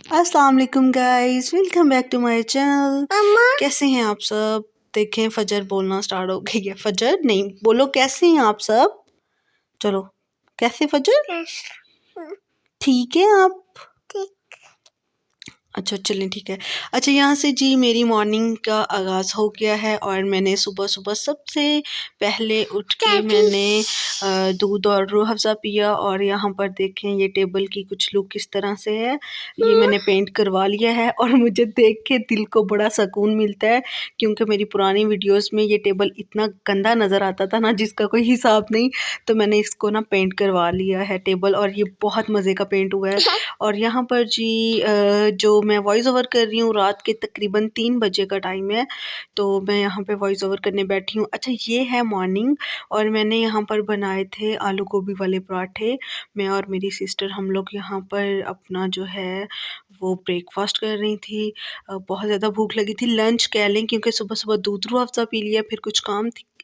अस्सलाम वालेकुम guys, welcome back to my channel. अम्मा कैसे हैं आप सब? देखें फजर बोलना स्टार्ट हो गई है। फजर नहीं बोलो, कैसे हैं आप सब? चलो, कैसे फजर? ठीक है आप? अच्छा चलें, ठीक है। अच्छा, यहाँ से जी मेरी मॉर्निंग का आगाज़ हो गया है और मैंने सुबह सुबह सबसे पहले उठ के मैंने दूध और रूह अफ़ज़ा पिया। और यहाँ पर देखें ये टेबल की कुछ लुक किस तरह से है। ये मैंने पेंट करवा लिया है और मुझे देख के दिल को बड़ा सुकून मिलता है, क्योंकि मेरी पुरानी वीडियोस में ये टेबल इतना गंदा नज़र आता था ना, जिसका कोई हिसाब नहीं। तो मैंने इसको ना पेंट करवा लिया है टेबल, और ये बहुत मज़े का पेंट हुआ है। और यहाँ पर जी जो मैं वॉइस ओवर कर रही हूँ, रात के तकरीबन 3 बजे का टाइम है, तो मैं यहाँ पे वॉइस ओवर करने बैठी हूँ। अच्छा, ये है मॉर्निंग और मैंने यहाँ पर बनाए थे आलू गोभी वाले पराठे। मैं और मेरी सिस्टर हम लोग यहाँ पर अपना जो है वो ब्रेकफास्ट कर रही थी। बहुत ज़्यादा भूख लगी थी, लंच कह लें, क्योंकि सुबह सुबह दूध रूह अफ़ज़ा पी लिया, फिर कुछ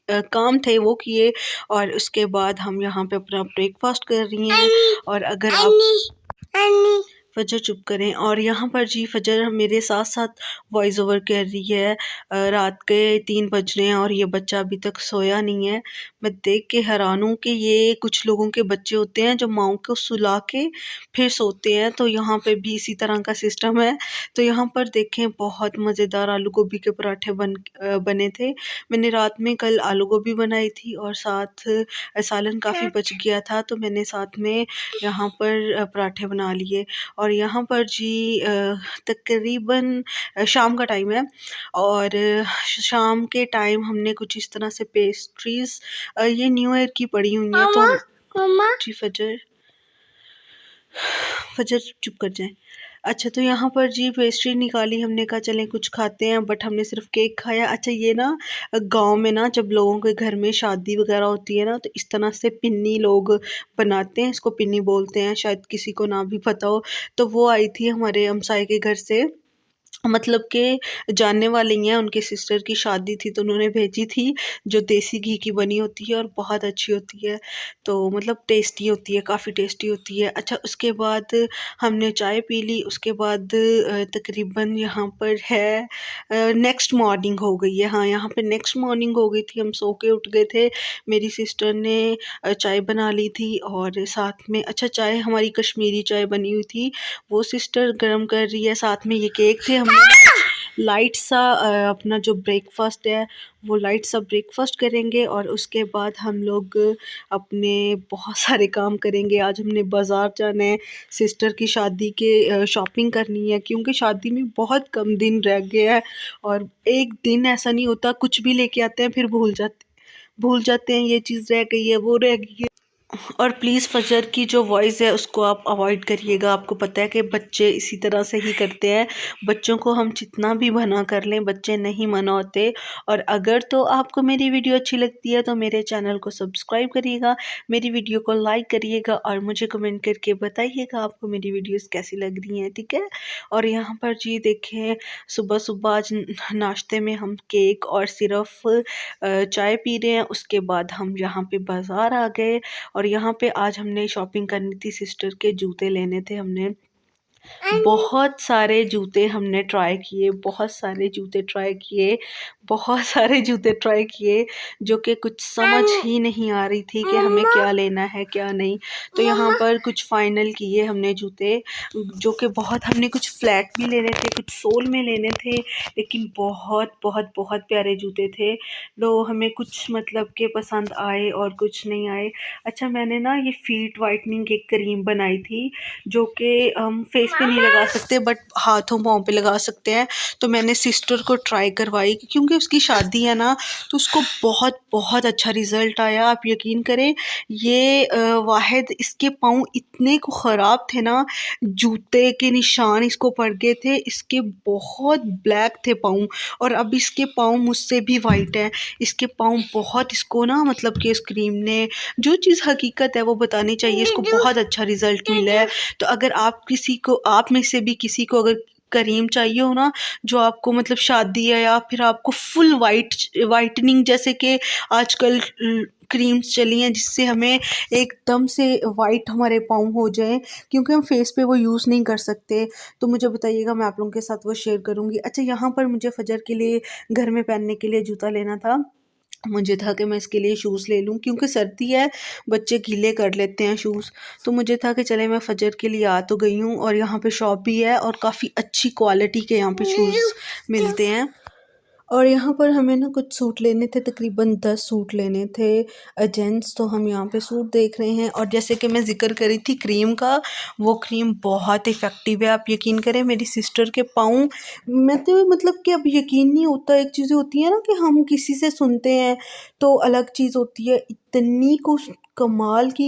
काम थे वो किए, और उसके बाद हम यहाँ पे अपना ब्रेकफास्ट कर रही हैं। और अगर आप फजर चुप करें। और यहाँ पर जी फजर मेरे साथ साथ वॉइस ओवर कर रही है। रात के 3 बज रहे हैं और ये बच्चा अभी तक सोया नहीं है। मैं देख के हैरान हूँ कि ये कुछ लोगों के बच्चे होते हैं जो माँ को सुला के फिर सोते हैं, तो यहाँ पे भी इसी तरह का सिस्टम है। तो यहाँ पर देखें बहुत मज़ेदार आलू गोभी के पराठे बने थे। मैंने रात में कल आलू गोभी बनाई थी और साथ सालन काफ़ी बच गया था, तो मैंने साथ में यहाँ पर पराठे बना लिए। और यहाँ पर जी तकरीबन शाम का टाइम है, और शाम के टाइम हमने कुछ इस तरह से पेस्ट्रीज़ ये न्यू ईयर की पड़ी हुई हैं, तो मम्मा जी फजर फजर चुप कर जाएं। अच्छा, तो यहाँ पर जी पेस्ट्री निकाली, हमने कहा चलें कुछ खाते हैं, बट हमने सिर्फ केक खाया। अच्छा, ये ना गांव में ना जब लोगों के घर में शादी वगैरह होती है ना, तो इस तरह से पिन्नी लोग बनाते हैं, इसको पिन्नी बोलते हैं, शायद किसी को ना भी पता हो। तो वो आई थी हमारे हमसाये के घर से, मतलब के जानने वाले ही हैं, उनके सिस्टर की शादी थी तो उन्होंने भेजी थी, जो देसी घी की बनी होती है और बहुत अच्छी होती है। तो मतलब टेस्टी होती है, काफ़ी टेस्टी होती है। अच्छा, उसके बाद हमने चाय पी ली। उसके बाद तकरीबन यहाँ पर है नेक्स्ट मॉर्निंग हो गई है। हाँ, यहाँ पे नेक्स्ट मॉर्निंग हो गई थी, हम सो के उठ गए थे। मेरी सिस्टर ने चाय बना ली थी और साथ में अच्छा चाय हमारी कश्मीरी चाय बनी हुई थी, वो सिस्टर गर्म कर रही है। साथ में ये केक थे। हमने लाइट सा अपना जो ब्रेकफास्ट है वो लाइट सा ब्रेकफास्ट करेंगे, और उसके बाद हम लोग अपने बहुत सारे काम करेंगे। आज हमने बाज़ार जाना है, सिस्टर की शादी के शॉपिंग करनी है, क्योंकि शादी में बहुत कम दिन रह गए हैं, और एक दिन ऐसा नहीं होता, कुछ भी लेके आते हैं फिर भूल जाते हैं, ये चीज़ रह गई है, वो रह गई है। और प्लीज़ फजर की जो वॉइस है उसको आप अवॉइड करिएगा। आपको पता है कि बच्चे इसी तरह से ही करते हैं, बच्चों को हम जितना भी मना कर लें बच्चे नहीं मना होते। और अगर तो आपको मेरी वीडियो अच्छी लगती है तो मेरे चैनल को सब्सक्राइब करिएगा, मेरी वीडियो को लाइक करिएगा, और मुझे कमेंट करके बताइएगा आपको मेरी वीडियोस कैसी लग रही हैं, ठीक है। और यहाँ पर जी देखें, सुबह सुबह आज नाश्ते में हम केक और सिर्फ चाय पी रहे हैं। उसके बाद हम यहाँ पे बाज़ार आ गए, और यहाँ पे आज हमने शॉपिंग करनी थी, सिस्टर के जूते लेने थे। हमने बहुत सारे जूते हमने ट्राई किए, जो कि कुछ समझ ही नहीं आ रही थी कि हमें क्या लेना है क्या नहीं। तो यहाँ पर कुछ फाइनल किए हमने जूते, जो कि बहुत हमने कुछ फ्लैट भी लेने थे, कुछ सोल में लेने थे, लेकिन बहुत बहुत बहुत प्यारे जूते थे। तो हमें कुछ मतलब के पसंद आए और कुछ नहीं आए। अच्छा, मैंने ना ये फीट वाइटनिंग की क्रीम बनाई थी, जो कि हम फेस पे नहीं लगा सकते बट हाथों पाँव पे लगा सकते हैं। तो मैंने सिस्टर को ट्राई करवाई, क्योंकि उसकी शादी है ना, तो उसको बहुत बहुत अच्छा रिज़ल्ट आया। आप यकीन करें, ये वाहिद इसके पाँव इतने को ख़राब थे ना, जूते के निशान इसको पड़ गए थे, इसके बहुत ब्लैक थे पाँव, और अब इसके पाँव मुझसे भी वाइट हैं। इसके पाँव बहुत, इसको ना मतलब कि इस क्रीम ने जो चीज़ हकीकत है वो बतानी चाहिए, इसको बहुत अच्छा रिज़ल्ट मिला है। तो अगर आप में से भी किसी को अगर क्रीम चाहिए हो ना, जो आपको मतलब शादी है या फिर आपको फुल वाइटनिंग, जैसे कि आजकल क्रीम्स चली हैं जिससे हमें एकदम से वाइट हमारे पाँव हो जाएँ, क्योंकि हम फेस पे वो यूज़ नहीं कर सकते। तो मुझे बताइएगा, मैं आप लोगों के साथ वो शेयर करूँगी। अच्छा, यहाँ पर मुझे फ़जर के लिए घर में पहनने के लिए जूता लेना था। मुझे था कि मैं इसके लिए शूज़ ले लूँ, क्योंकि सर्दी है, बच्चे गीले कर लेते हैं शूज़। तो मुझे था कि चले मैं फ़जर के लिए आ तो गई हूँ, और यहाँ पे शॉप भी है और काफ़ी अच्छी क्वालिटी के यहाँ पे शूज़ मिलते हैं। और यहाँ पर हमें ना कुछ सूट लेने थे, तकरीबन 10 सूट लेने थे जेंट्स। तो हम यहाँ पे सूट देख रहे हैं, और जैसे कि मैं ज़िक्र करी थी क्रीम का, वो क्रीम बहुत इफ़ेक्टिव है। आप यकीन करें, मेरी सिस्टर के पाँव, मैं तो मतलब कि अब यकीन नहीं होता। एक चीज़ें होती है ना कि हम किसी से सुनते हैं तो अलग चीज़ होती है। इतनी कुछ कमाल की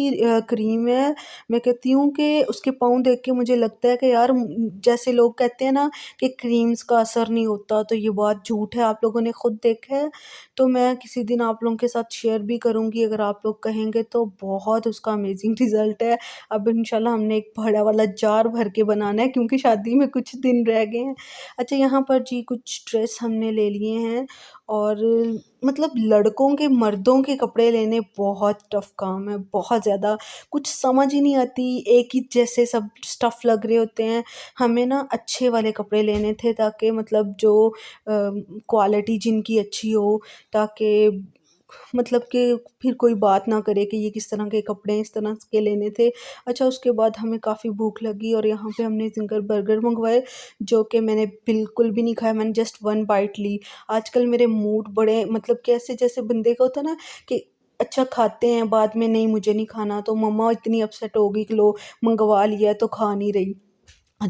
क्रीम है। मैं कहती हूँ कि उसके पाँव देख के मुझे लगता है कि यार, जैसे लोग कहते हैं ना कि क्रीम्स का असर नहीं होता, तो ये बात झूठ है। आप लोगों ने खुद देखा है। तो मैं किसी दिन आप लोगों के साथ शेयर भी करूँगी, अगर आप लोग कहेंगे तो। बहुत उसका अमेजिंग रिज़ल्ट है। अब इंशाल्लाह हमने एक बड़ा वाला जार भर के बनाना है, क्योंकि शादी में कुछ दिन रह गए हैं। अच्छा, यहाँ पर जी कुछ ड्रेस हमने ले लिए हैं, और मतलब लड़कों के, मर्दों के कपड़े लेने बहुत टफ़ काम है, बहुत ज़्यादा। कुछ समझ ही नहीं आती, एक ही जैसे सब स्टफ़ लग रहे होते हैं। हमें ना अच्छे वाले कपड़े लेने थे, ताकि मतलब जो क्वालिटी जिनकी अच्छी हो, ताकि मतलब कि फिर कोई बात ना करे कि ये किस तरह के कपड़े हैं, इस तरह के लेने थे। अच्छा, उसके बाद हमें काफ़ी भूख लगी, और यहाँ पे हमने ज़िंगर बर्गर मँगवाए, जो कि मैंने बिल्कुल भी नहीं खाया। मैंने जस्ट 1 बाइट ली। आजकल मेरे मूड बड़े, मतलब कि ऐसे जैसे बंदे का होता है ना कि अच्छा खाते हैं, बाद में नहीं मुझे नहीं खाना, तो मम्मा इतनी अपसेट हो गई कि लो मँगवा लिया है तो खा नहीं रही।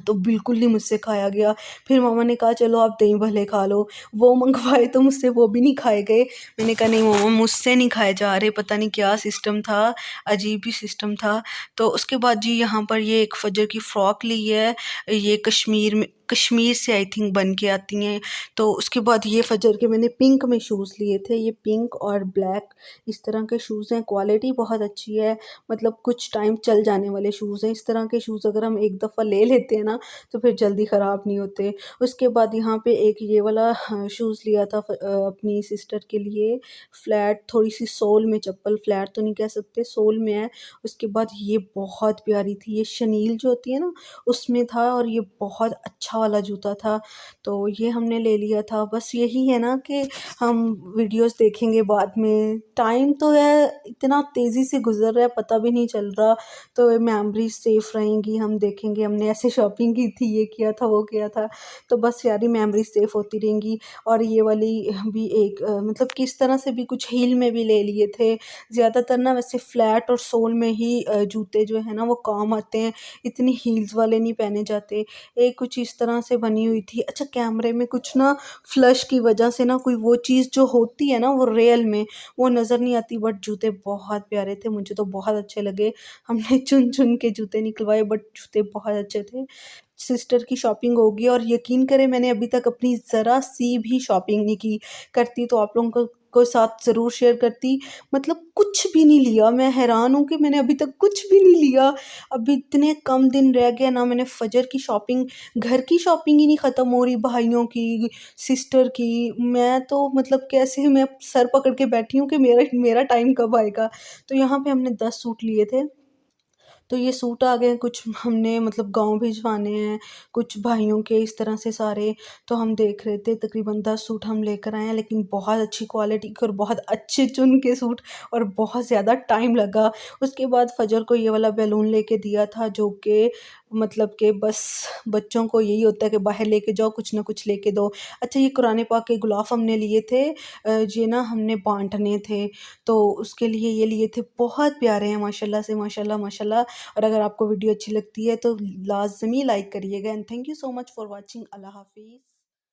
तो बिल्कुल नहीं मुझसे खाया गया। फिर मम्मा ने कहा चलो आप दही भल्ले खा लो। वो मँगवाए तो मुझसे वो भी नहीं खाए गए। मैंने कहा नहीं मम्मा, मुझसे नहीं खाए जा रहे, पता नहीं क्या सिस्टम था, अजीब ही सिस्टम था। तो उसके बाद जी यहाँ पर ये एक फ़जर की फ़्रॉक ली है, ये कश्मीर से आई थिंक बन के आती हैं। तो उसके बाद ये फ़जर के मैंने पिंक में शूज़ लिए थे, ये पिंक और ब्लैक इस तरह के शूज़ हैं। क्वालिटी बहुत अच्छी है, मतलब कुछ टाइम चल जाने वाले शूज़ हैं। इस तरह के शूज़ अगर हम एक दफ़ा ले लेते हैं ना, तो फिर जल्दी ख़राब नहीं होते। उसके बाद यहाँ पे एक ये वाला शूज़ लिया था अपनी सिस्टर के लिए, फ्लैट थोड़ी-सी सोल में चप्पल, फ्लैट तो नहीं कह सकते, सोल में है। उसके बाद ये बहुत प्यारी थी, ये शनील जो होती है ना, उसमें था, और ये बहुत अच्छा वाला जूता था। तो ये हमने ले लिया था। बस यही है ना कि हम वीडियोज़ देखेंगे बाद में। टाइम तो है इतना तेज़ी से गुज़र रहा है, पता भी नहीं चल रहा। तो मेमोरीज़ सेफ़ रहेंगी, हम देखेंगे हमने ऐसे शॉपिंग की थी, ये किया था, वो किया था। तो बस सारी मेमोरीज़ सेफ़ होती रहेंगी। और ये वाली भी एक मतलब किस तरह से भी कुछ हील में भी ले लिए थे। ज़्यादातर ना वैसे फ्लैट और सोल में ही जूते जो है ना वो काम आते हैं, इतनी हील्स वाले नहीं पहने जाते। एक कुछ इस तरह से बनी हुई थी। अच्छा, कैमरे में कुछ ना फ्लश की वजह से ना कोई वो चीज़ जो होती है ना वो रियल में वो नज़र नहीं आती, बट जूते बहुत प्यारे थे, मुझे तो बहुत अच्छे लगे। हमने चुन-चुन के जूते निकलवाए, बट जूते बहुत अच्छे थे। सिस्टर की शॉपिंग होगी, और यकीन करें मैंने अभी तक अपनी ज़रा-सी भी शॉपिंग नहीं की। करती तो आप लोगों को साथ ज़रूर शेयर करती। मतलब कुछ भी नहीं लिया, मैं हैरान हूँ कि मैंने अभी तक कुछ भी नहीं लिया। अभी इतने कम दिन रह गए ना, मैंने फ़जर की शॉपिंग, घर की शॉपिंग ही नहीं ख़त्म हो रही, भाइयों की, सिस्टर की। मैं तो मतलब कैसे मैं सर पकड़ के बैठी हूँ कि मेरा मेरा टाइम कब आएगा। तो यहाँ पे हमने 10 सूट लिए थे। तो ये सूट आ गए, कुछ हमने मतलब गाँव भिजवाने हैं, कुछ भाइयों के, इस तरह से सारे। तो हम देख रहे थे, तकरीबन 10 सूट हम लेकर आए हैं, लेकिन बहुत अच्छी क्वालिटी के और बहुत अच्छे चुन के सूट, और बहुत ज़्यादा टाइम लगा। उसके बाद फ़जर को ये वाला बैलून लेके दिया था, जो कि मतलब कि बस बच्चों को यही होता है कि बाहर लेके जाओ, कुछ ना कुछ लेके दो। अच्छा, ये कुरान पाक के गुलाफ़ हमने लिए थे, ये ना हमने बाँटने थे, तो उसके लिए ये लिए थे। बहुत प्यारे हैं माशाल्लाह से, माशाल्लाह, माशाल्लाह। और अगर आपको वीडियो अच्छी लगती है तो लाज़मी लाइक करिएगा, and thank you so much for watching. अल्लाह हाफ़िज़।